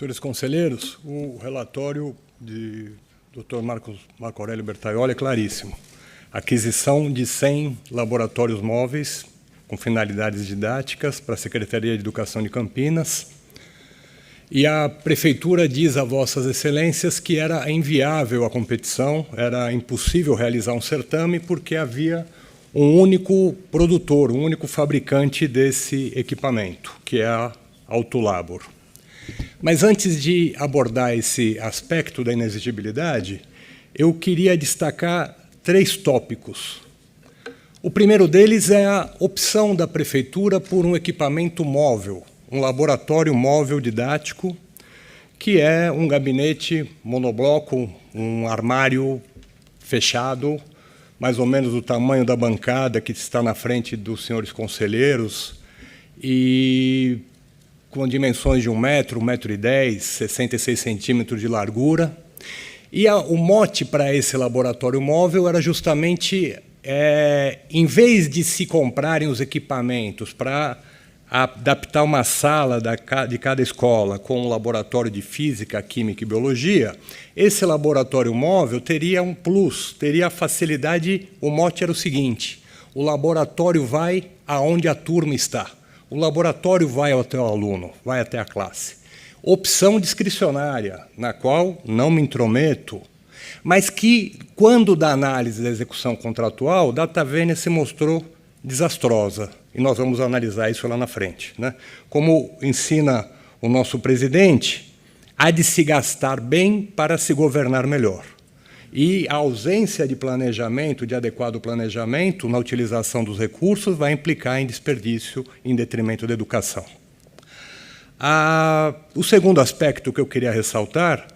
Senhores conselheiros, o relatório de Dr. Marco Aurélio Bertaioli é claríssimo. Aquisição de 100 laboratórios móveis com finalidades didáticas para a Secretaria de Educação de Campinas. E a Prefeitura diz a Vossas Excelências que era inviável a competição, era impossível realizar um certame porque havia um único produtor, um único fabricante desse equipamento, que é a Autolabor. Mas antes de abordar esse aspecto da inexigibilidade, eu queria destacar 3 tópicos. O primeiro deles é a opção da Prefeitura por um equipamento móvel, um laboratório móvel didático, que é um gabinete monobloco, um armário fechado, mais ou menos do tamanho da bancada que está na frente dos senhores conselheiros, e com dimensões de 1 metro, 1,10 m, 66 centímetros de largura. E o mote para esse laboratório móvel era justamente, em vez de se comprarem os equipamentos para adaptar uma sala de cada escola com um laboratório de física, química e biologia, esse laboratório móvel teria um plus, teria a facilidade. O mote era o seguinte: o laboratório vai aonde a turma está. O laboratório vai até o aluno, vai até a classe. Opção discricionária, na qual não me intrometo, mas que, quando da análise da execução contratual, data vênia se mostrou desastrosa. E nós vamos analisar isso lá na frente, né? Como ensina o nosso presidente, há de se gastar bem para se governar melhor. E a ausência de planejamento, de adequado planejamento na utilização dos recursos, vai implicar em desperdício em detrimento da educação. O segundo aspecto que eu queria ressaltar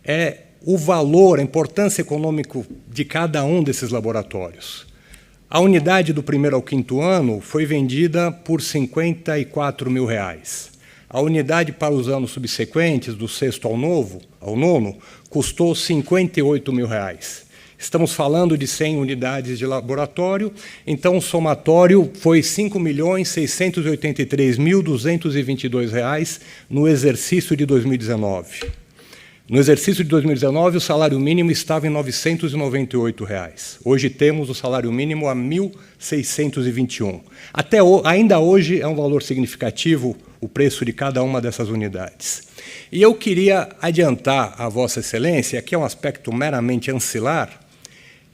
é o valor, a importância econômica de cada um desses laboratórios. A unidade do 1º ao 5º ano foi vendida por R$ 54 mil. A unidade para os anos subsequentes, do 6º ao 9º, custou R$ 58 mil. Estamos falando de 100 unidades de laboratório, então o somatório foi R$ 5.683.222 no exercício de 2019. No exercício de 2019, o salário mínimo estava em R$ 998. Hoje temos o salário mínimo a R$ 1.621. Ainda hoje é um valor significativo o preço de cada uma dessas unidades. E eu queria adiantar a Vossa Excelência, que é um aspecto meramente ancilar,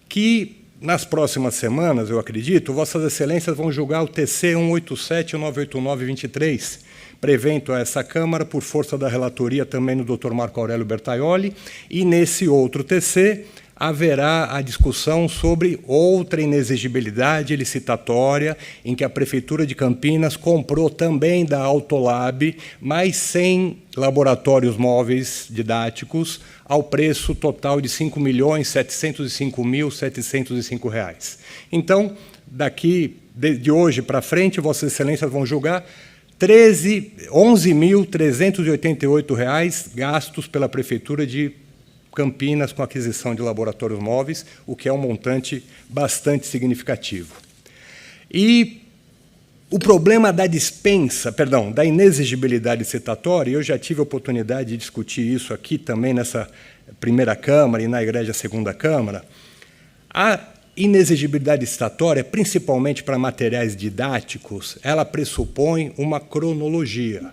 que nas próximas semanas, eu acredito, Vossas Excelências vão julgar o TC 187 e 989-23, prevento a essa Câmara por força da relatoria também do Dr. Marco Aurélio Bertaioli, e nesse outro TC haverá a discussão sobre outra inexigibilidade licitatória, em que a Prefeitura de Campinas comprou também da Autolab mais 100 laboratórios móveis didáticos ao preço total de R$ 5.705.705. Então, de hoje para frente, Vossas Excelências vão julgar R$ 11.388 gastos pela Prefeitura de Campinas com a aquisição de laboratórios móveis, o que é um montante bastante significativo. E o problema da da inexigibilidade licitatória, eu já tive a oportunidade de discutir isso aqui também nessa primeira Câmara e na Egrégia Segunda Câmara. A inexigibilidade licitatória, principalmente para materiais didáticos, ela pressupõe uma cronologia.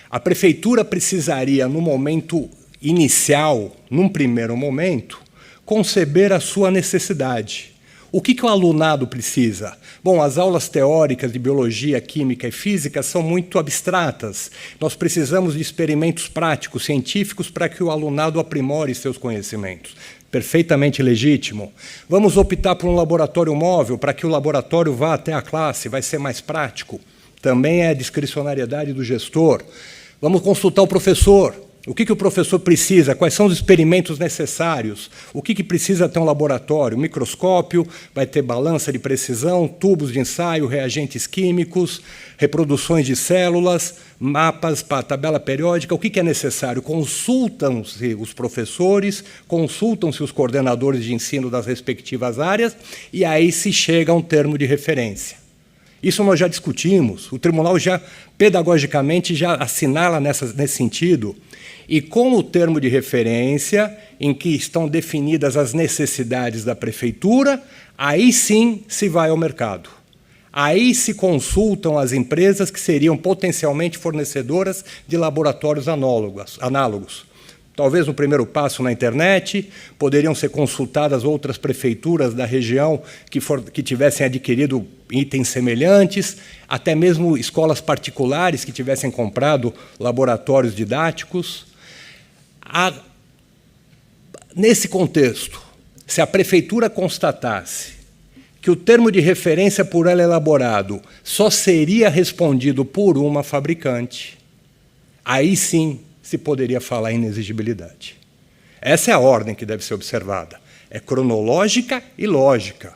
A Prefeitura precisaria, no momento inicial, num primeiro momento, conceber a sua necessidade. O que o alunado precisa? Bom, as aulas teóricas de biologia, química e física são muito abstratas. Nós precisamos de experimentos práticos, científicos, para que o alunado aprimore seus conhecimentos. Perfeitamente legítimo. Vamos optar por um laboratório móvel para que o laboratório vá até a classe, vai ser mais prático. Também é a discricionariedade do gestor. Vamos consultar o professor. O que o professor precisa? Quais são os experimentos necessários? O que precisa ter um laboratório? Microscópio, vai ter balança de precisão, tubos de ensaio, reagentes químicos, reproduções de células, mapas para a tabela periódica. O que é necessário? Consultam-se os professores, consultam-se os coordenadores de ensino das respectivas áreas, e aí se chega a um termo de referência. Isso nós já discutimos, o tribunal já, pedagogicamente, já assinala nesse sentido, e com o termo de referência, em que estão definidas as necessidades da prefeitura, aí sim se vai ao mercado. Aí se consultam as empresas que seriam potencialmente fornecedoras de laboratórios análogos. Talvez no primeiro passo na internet, poderiam ser consultadas outras prefeituras da região que tivessem adquirido itens semelhantes, até mesmo escolas particulares que tivessem comprado laboratórios didáticos. Nesse contexto, se a prefeitura constatasse que o termo de referência por ela elaborado só seria respondido por uma fabricante, aí sim se poderia falar em inexigibilidade. Essa é a ordem que deve ser observada. É cronológica e lógica.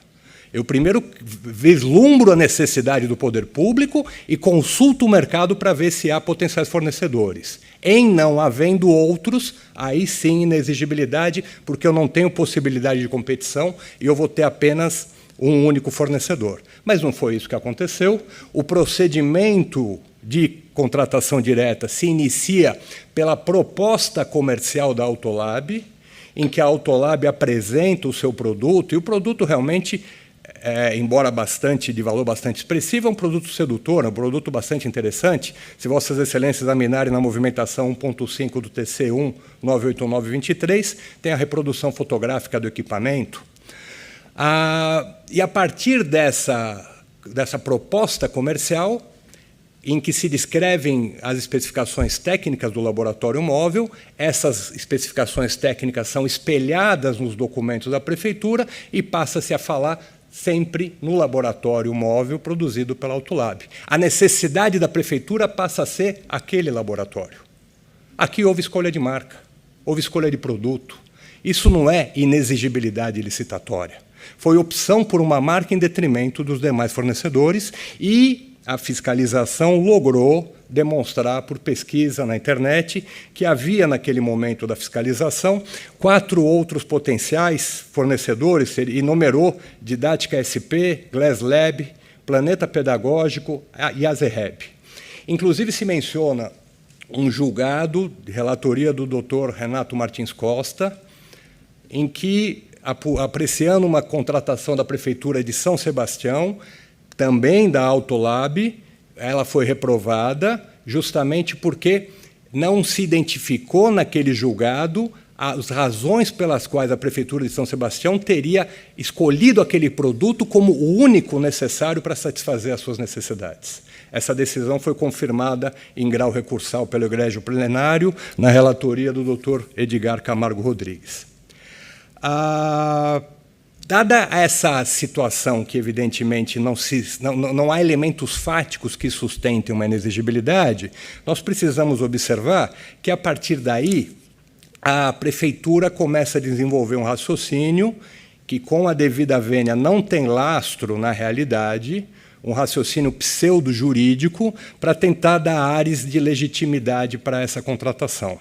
Eu primeiro vislumbro a necessidade do poder público e consulto o mercado para ver se há potenciais fornecedores. Em não havendo outros, aí sim inexigibilidade, porque eu não tenho possibilidade de competição e eu vou ter apenas um único fornecedor. Mas não foi isso que aconteceu. O procedimento de contratação direta se inicia pela proposta comercial da Autolab, em que a Autolab apresenta o seu produto, e o produto realmente, embora de valor bastante expressivo, é um produto sedutor, é um produto bastante interessante. Se Vossas Excelências examinarem na movimentação 1.5 do TC 1-98923, tem a reprodução fotográfica do equipamento. E a partir dessa proposta comercial, em que se descrevem as especificações técnicas do laboratório móvel, essas especificações técnicas são espelhadas nos documentos da prefeitura e passa-se a falar sempre no laboratório móvel produzido pela Autolab. A necessidade da prefeitura passa a ser aquele laboratório. Aqui houve escolha de marca, houve escolha de produto. Isso não é inexigibilidade licitatória. Foi opção por uma marca em detrimento dos demais fornecedores e a fiscalização logrou demonstrar, por pesquisa na internet, que havia, naquele momento da fiscalização, 4 outros potenciais fornecedores, e numerou Didática SP, Glass Lab, Planeta Pedagógico e Azereb. Inclusive, se menciona um julgado de relatoria do Dr. Renato Martins Costa, em que, apreciando uma contratação da Prefeitura de São Sebastião, também da Autolab, ela foi reprovada justamente porque não se identificou naquele julgado as razões pelas quais a Prefeitura de São Sebastião teria escolhido aquele produto como o único necessário para satisfazer as suas necessidades. Essa decisão foi confirmada em grau recursal pelo egrégio plenário na relatoria do Dr. Edgar Camargo Rodrigues. Dada essa situação que, evidentemente, não há elementos fáticos que sustentem uma inexigibilidade, nós precisamos observar que, a partir daí, a prefeitura começa a desenvolver um raciocínio que, com a devida vênia, não tem lastro na realidade, um raciocínio pseudo-jurídico para tentar dar ares de legitimidade para essa contratação.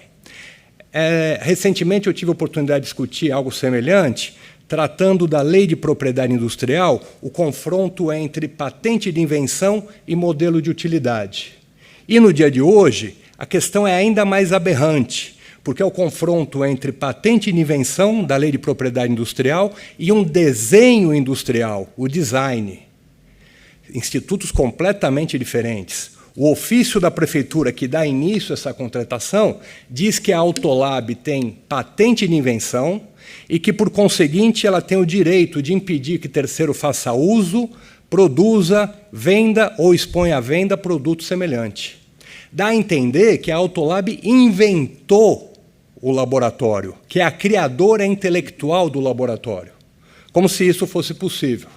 Recentemente, eu tive a oportunidade de discutir algo semelhante, tratando da Lei de Propriedade Industrial, o confronto entre patente de invenção e modelo de utilidade. E, no dia de hoje, a questão é ainda mais aberrante, porque é o confronto entre patente de invenção da Lei de Propriedade Industrial e um desenho industrial, o design. Institutos completamente diferentes. O ofício da prefeitura que dá início a essa contratação diz que a Autolab tem patente de invenção e que, por conseguinte, ela tem o direito de impedir que terceiro faça uso, produza, venda ou exponha à venda produto semelhante. Dá a entender que a Autolab inventou o laboratório, que é a criadora intelectual do laboratório, como se isso fosse possível.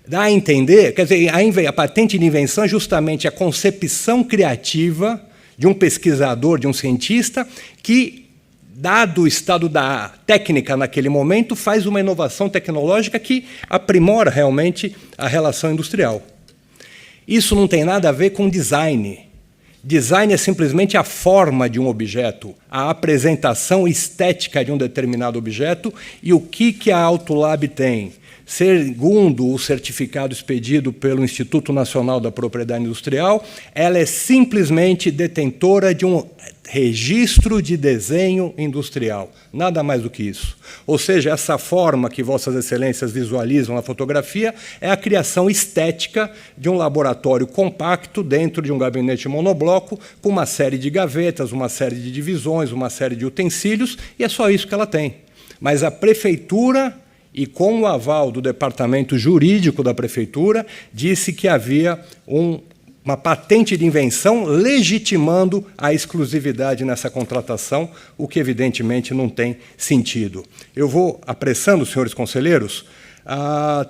Dá a entender, quer dizer, a patente de invenção é justamente a concepção criativa de um pesquisador, de um cientista, que, dado o estado da técnica naquele momento, faz uma inovação tecnológica que aprimora realmente a relação industrial. Isso não tem nada a ver com design. Design é simplesmente a forma de um objeto, a apresentação estética de um determinado objeto, e o que a Autolab tem? Segundo o certificado expedido pelo Instituto Nacional da Propriedade Industrial, ela é simplesmente detentora de um registro de desenho industrial, nada mais do que isso. Ou seja, essa forma que Vossas Excelências visualizam na fotografia é a criação estética de um laboratório compacto dentro de um gabinete monobloco, com uma série de gavetas, uma série de divisões, uma série de utensílios, e é só isso que ela tem. Mas a Prefeitura, e com o aval do Departamento Jurídico da Prefeitura, disse que havia uma patente de invenção legitimando a exclusividade nessa contratação, o que, evidentemente, não tem sentido. Eu vou apressando, senhores conselheiros.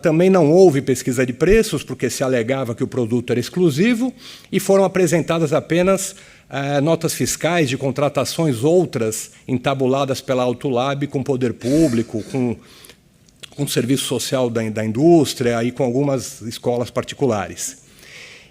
Também não houve pesquisa de preços, porque se alegava que o produto era exclusivo, e foram apresentadas apenas notas fiscais de contratações outras entabuladas pela Autolab com poder público, com o serviço social da indústria e com algumas escolas particulares.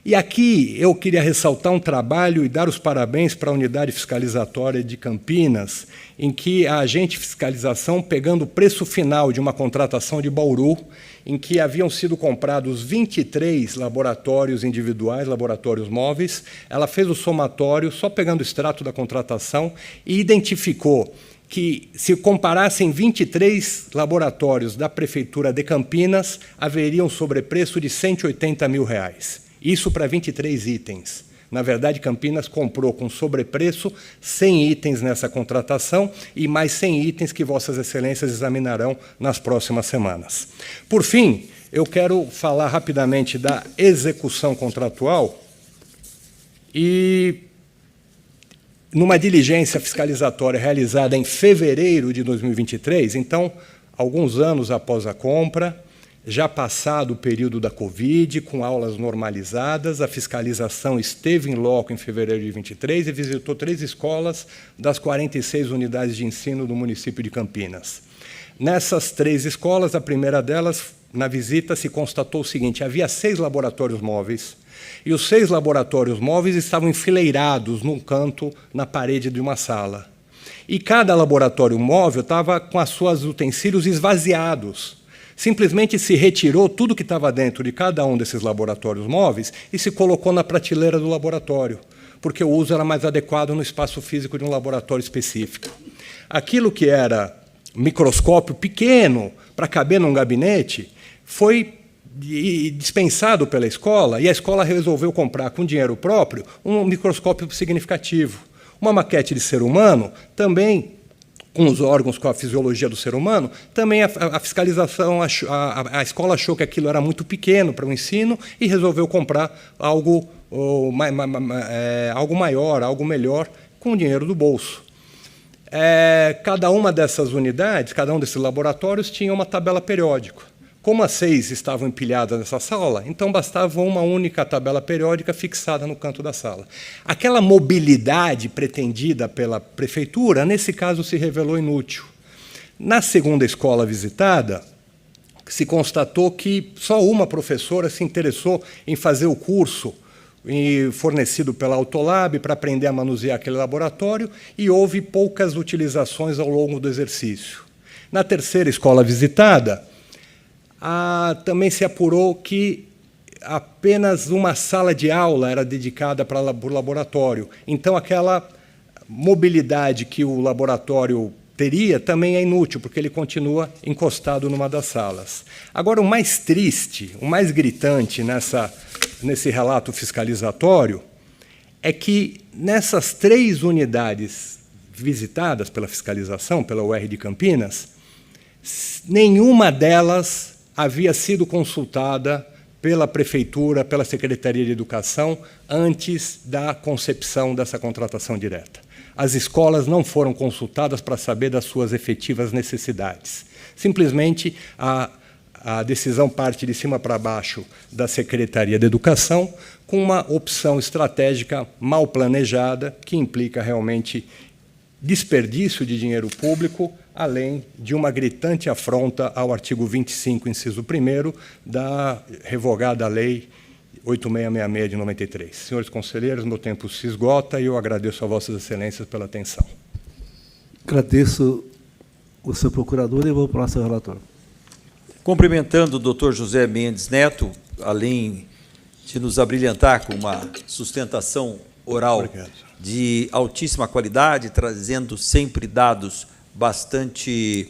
E aqui eu queria ressaltar um trabalho e dar os parabéns para a unidade fiscalizatória de Campinas, em que a agente de fiscalização, pegando o preço final de uma contratação de Bauru, em que haviam sido comprados 23 laboratórios individuais, laboratórios móveis, ela fez o somatório, só pegando o extrato da contratação, e identificou que, se comparassem 23 laboratórios da Prefeitura de Campinas, haveria um sobrepreço de R$180 mil. Isso para 23 itens. Na verdade, Campinas comprou com sobrepreço 100 itens nessa contratação e mais 100 itens que Vossas Excelências examinarão nas próximas semanas. Por fim, eu quero falar rapidamente da execução contratual e, numa diligência fiscalizatória realizada em fevereiro de 2023, então, alguns anos após a compra, já passado o período da Covid, com aulas normalizadas, a fiscalização esteve em loco em fevereiro de 23 e visitou 3 escolas das 46 unidades de ensino do município de Campinas. Nessas 3 escolas, a primeira delas, na visita, se constatou o seguinte: havia 6 laboratórios móveis, e os 6 laboratórios móveis estavam enfileirados num canto na parede de uma sala. E cada laboratório móvel estava com as suas utensílios esvaziados. Simplesmente se retirou tudo que estava dentro de cada um desses laboratórios móveis e se colocou na prateleira do laboratório, porque o uso era mais adequado no espaço físico de um laboratório específico. Aquilo que era microscópio pequeno para caber num gabinete foi dispensado pela escola, e a escola resolveu comprar com dinheiro próprio um microscópio significativo. Uma maquete de ser humano, também com os órgãos, com a fisiologia do ser humano, também a fiscalização, a escola achou que aquilo era muito pequeno para o ensino e resolveu comprar algo maior, algo melhor, com o dinheiro do bolso. Cada uma dessas unidades, cada um desses laboratórios tinha uma tabela periódica. Como as 6 estavam empilhadas nessa sala, então bastava uma única tabela periódica fixada no canto da sala. Aquela mobilidade pretendida pela Prefeitura, nesse caso, se revelou inútil. Na segunda escola visitada, se constatou que só uma professora se interessou em fazer o curso fornecido pela Autolab para aprender a manusear aquele laboratório, e houve poucas utilizações ao longo do exercício. Na terceira escola visitada, também se apurou que apenas uma sala de aula era dedicada para o laboratório. Então, aquela mobilidade que o laboratório teria também é inútil, porque ele continua encostado numa das salas. Agora, o mais triste, o mais gritante nesse relato fiscalizatório é que, nessas 3 unidades visitadas pela fiscalização, pela UR de Campinas, nenhuma delas havia sido consultada pela Prefeitura, pela Secretaria de Educação, antes da concepção dessa contratação direta. As escolas não foram consultadas para saber das suas efetivas necessidades. Simplesmente a decisão parte de cima para baixo da Secretaria de Educação, com uma opção estratégica mal planejada, que implica realmente desperdício de dinheiro público, além de uma gritante afronta ao artigo 25, inciso 1º, da revogada Lei 8666 de 93. Senhores conselheiros, meu tempo se esgota e eu agradeço a Vossas Excelências pela atenção. Agradeço o seu procurador e vou para o nosso relator. Cumprimentando o Dr. José Mendes Neto, além de nos abrilhantar com uma sustentação oral de altíssima qualidade, trazendo sempre dados bastante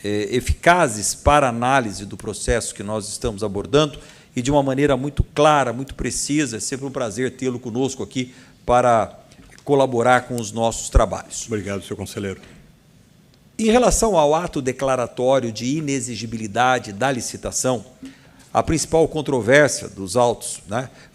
eficazes para análise do processo que nós estamos abordando e de uma maneira muito clara, muito precisa. É sempre um prazer tê-lo conosco aqui para colaborar com os nossos trabalhos. Obrigado, senhor conselheiro. Em relação ao ato declaratório de inexigibilidade da licitação, a principal controvérsia dos autos,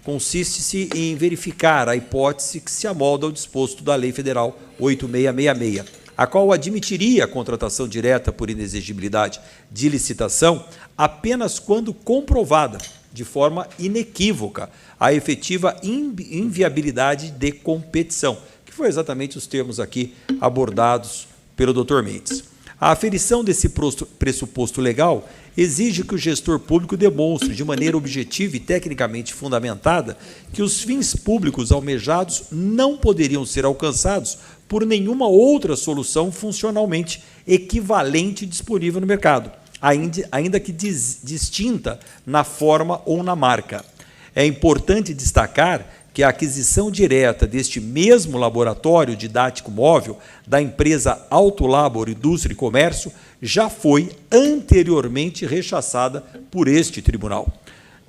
consiste-se em verificar a hipótese que se amolda ao disposto da Lei Federal 8666, a qual admitiria a contratação direta por inexigibilidade de licitação apenas quando comprovada, de forma inequívoca, a efetiva inviabilidade de competição, que foi exatamente os termos aqui abordados pelo Dr. Mendes. A aferição desse pressuposto legal exige que o gestor público demonstre, de maneira objetiva e tecnicamente fundamentada, que os fins públicos almejados não poderiam ser alcançados por nenhuma outra solução funcionalmente equivalente disponível no mercado, ainda que distinta na forma ou na marca. É importante destacar que a aquisição direta deste mesmo laboratório didático móvel da empresa Autolabor Indústria e Comércio já foi anteriormente rechaçada por este tribunal.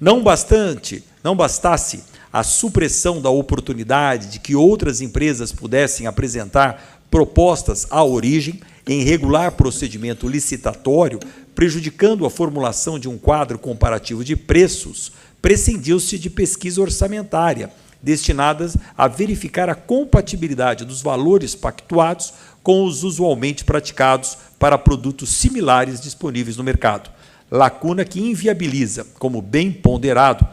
Não bastasse a supressão da oportunidade de que outras empresas pudessem apresentar propostas à origem em regular procedimento licitatório, prejudicando a formulação de um quadro comparativo de preços, prescindiu-se de pesquisa orçamentária, destinadas a verificar a compatibilidade dos valores pactuados com os usualmente praticados para produtos similares disponíveis no mercado. Lacuna que inviabiliza, como bem ponderado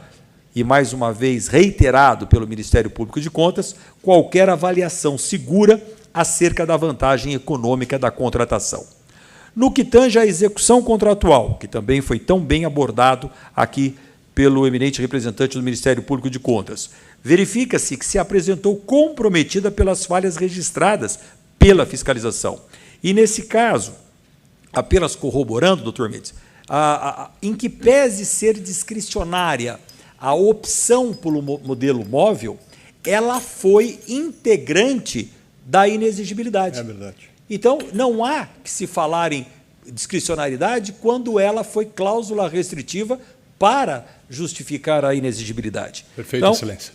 e, mais uma vez, reiterado pelo Ministério Público de Contas, qualquer avaliação segura acerca da vantagem econômica da contratação. No que tange à execução contratual, que também foi tão bem abordado aqui pelo eminente representante do Ministério Público de Contas, verifica-se que se apresentou comprometida pelas falhas registradas pela fiscalização. E, nesse caso, apenas corroborando, doutor Mendes, em que pese ser discricionária a opção pelo modelo móvel, ela foi integrante da inexigibilidade. É verdade. Então, não há que se falar em discricionariedade quando ela foi cláusula restritiva para justificar a inexigibilidade. Perfeito, então, excelência.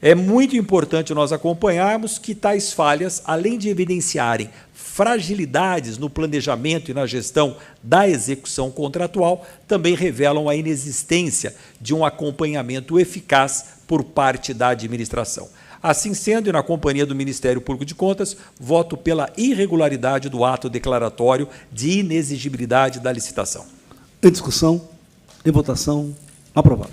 É muito importante nós acompanharmos que tais falhas, além de evidenciarem fragilidades no planejamento e na gestão da execução contratual, também revelam a inexistência de um acompanhamento eficaz por parte da administração. Assim sendo, e na companhia do Ministério Público de Contas, voto pela irregularidade do ato declaratório de inexigibilidade da licitação. Em discussão, em votação, aprovado.